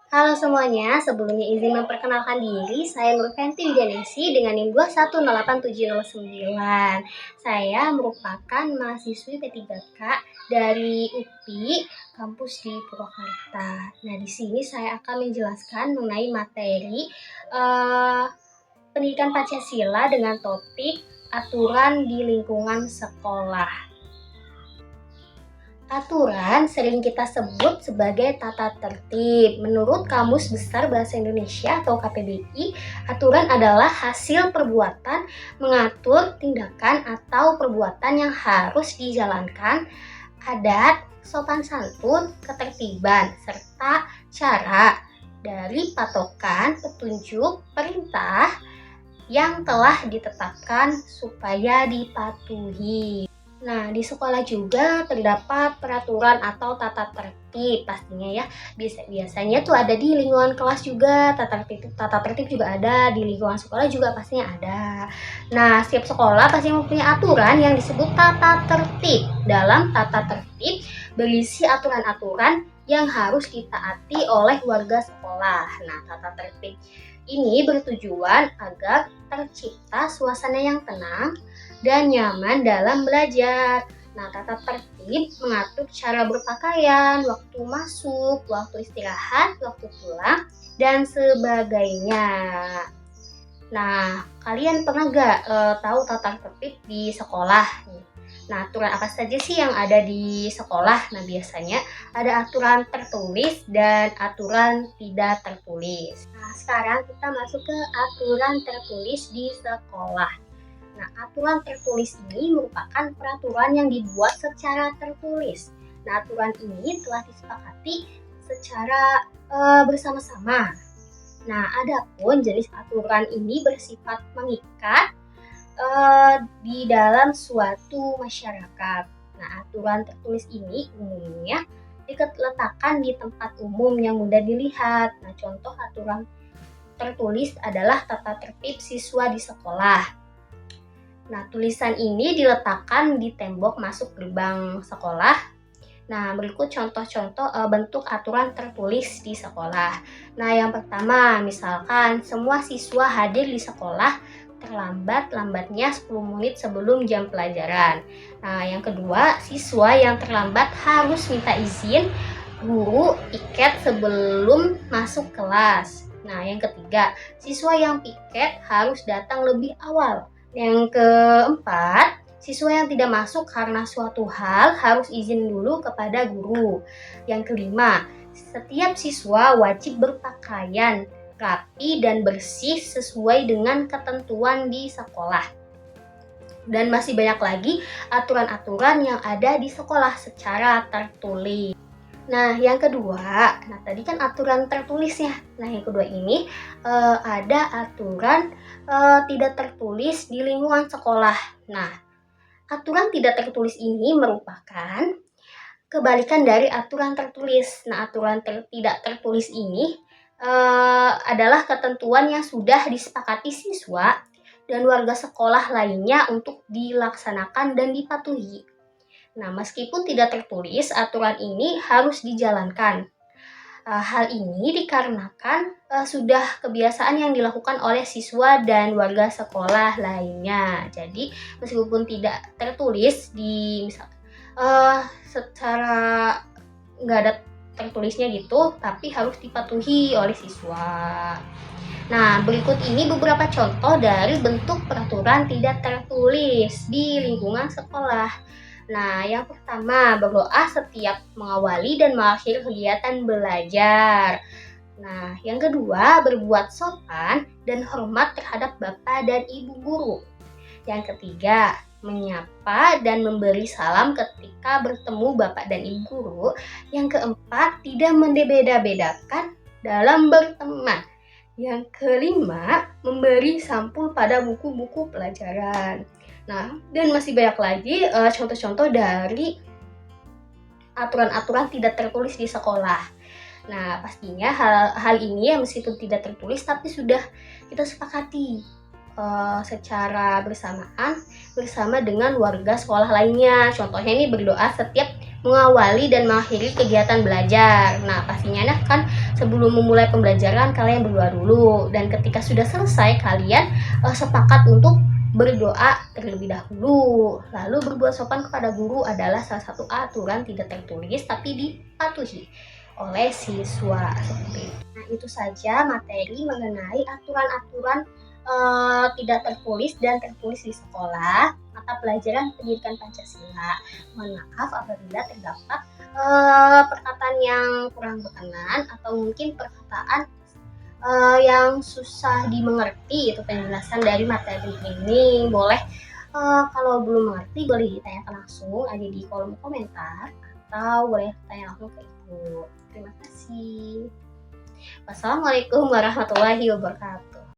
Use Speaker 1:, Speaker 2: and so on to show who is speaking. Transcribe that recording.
Speaker 1: Halo semuanya, sebelumnya izin memperkenalkan diri, saya Nurfenty Widianesi dengan NIM 2108709. Saya merupakan mahasiswi P3K dari UPI, kampus di Purwakarta. Nah, di sini saya akan menjelaskan mengenai materi pendidikan Pancasila dengan topik aturan di lingkungan sekolah. Aturan sering kita sebut sebagai tata tertib. Menurut Kamus Besar Bahasa Indonesia atau KPBI, aturan adalah hasil perbuatan mengatur tindakan atau perbuatan yang harus dijalankan, adat, sopan santun, ketertiban, serta cara dari patokan, petunjuk, perintah yang telah ditetapkan supaya dipatuhi. Nah, di sekolah juga terdapat peraturan atau tata tertib pastinya ya. Biasanya tuh ada di lingkungan kelas juga, tata tertib juga ada, di lingkungan sekolah juga pastinya ada. Nah, setiap sekolah pasti mempunyai aturan yang disebut tata tertib. Dalam tata tertib berisi aturan-aturan yang harus ditaati oleh warga sekolah. Nah, tata tertib ini bertujuan agar tercipta suasana yang tenang dan nyaman dalam belajar. Nah, tata tertib mengatur cara berpakaian, waktu masuk, waktu istirahat, waktu pulang, dan sebagainya. Nah, kalian pernah gak tahu tata tertib di sekolah? Nah, aturan apa saja sih yang ada di sekolah? Nah, biasanya ada aturan tertulis dan aturan tidak tertulis. Nah, sekarang kita masuk ke aturan tertulis di sekolah. Nah, aturan tertulis ini merupakan peraturan yang dibuat secara tertulis. Nah, aturan ini telah disepakati secara bersama-sama. Nah, adapun jenis aturan ini bersifat mengikat di dalam suatu masyarakat. Nah, aturan tertulis ini umumnya diletakkan di tempat umum yang mudah dilihat. Nah, contoh aturan tertulis adalah tata tertib siswa di sekolah. Nah, tulisan ini diletakkan di tembok masuk gerbang sekolah. Nah, berikut contoh-contoh bentuk aturan tertulis di sekolah. Nah, yang pertama, misalkan semua siswa hadir di sekolah terlambat-lambatnya 10 menit sebelum jam pelajaran. Nah, yang kedua, siswa yang terlambat harus minta izin guru piket sebelum masuk kelas. Nah, yang ketiga, siswa yang piket harus datang lebih awal. Yang keempat, siswa yang tidak masuk karena suatu hal harus izin dulu kepada guru. Yang kelima, setiap siswa wajib berpakaian rapi dan bersih sesuai dengan ketentuan di sekolah. Dan masih banyak lagi aturan-aturan yang ada di sekolah secara tertulis. Nah, yang kedua, tadi kan aturan tertulisnya. Nah, yang kedua ini ada aturan tidak tertulis di lingkungan sekolah. Nah, aturan tidak tertulis ini merupakan kebalikan dari aturan tertulis. Nah, aturan tidak tertulis ini adalah ketentuan yang sudah disepakati siswa dan warga sekolah lainnya untuk dilaksanakan dan dipatuhi. Nah, meskipun tidak tertulis, aturan ini harus dijalankan. Hal ini dikarenakan sudah kebiasaan yang dilakukan oleh siswa dan warga sekolah lainnya. Jadi, meskipun tidak tertulis secara nggak ada tertulisnya gitu, tapi harus dipatuhi oleh siswa. Nah, berikut ini beberapa contoh dari bentuk peraturan tidak tertulis di lingkungan sekolah. Nah, yang pertama, berdoa setiap mengawali dan mengakhiri kegiatan belajar. Nah, yang kedua, berbuat sopan dan hormat terhadap bapak dan ibu guru. Yang ketiga, menyapa dan memberi salam ketika bertemu bapak dan ibu guru. Yang keempat, tidak membeda-bedakan dalam berteman. Yang kelima, memberi sampul pada buku-buku pelajaran. Nah, dan masih banyak lagi contoh-contoh dari aturan-aturan tidak tertulis di sekolah. Nah, pastinya hal ini ya meskipun tidak tertulis tapi sudah kita sepakati secara bersamaan bersama dengan warga sekolah lainnya. Contohnya ini berdoa setiap mengawali dan mengakhiri kegiatan belajar. Nah, pastinya kan sebelum memulai pembelajaran kalian berdoa dulu, dan ketika sudah selesai kalian sepakat untuk berdoa terlebih dahulu. Lalu berbuat sopan kepada guru adalah salah satu aturan tidak tertulis tapi dipatuhi oleh siswa seperti itu. Nah, itu saja materi mengenai aturan-aturan tidak tertulis dan tertulis di sekolah mata pelajaran pendidikan Pancasila. Mohon maaf apabila terdapat perkataan yang kurang berkenan atau mungkin perkataan yang susah dimengerti. Itu penjelasan dari materi ini. Boleh kalau belum mengerti boleh ditanyakan langsung aja di kolom komentar atau boleh tanya langsung ke ibu. Terima kasih. Wassalamualaikum warahmatullahi wabarakatuh.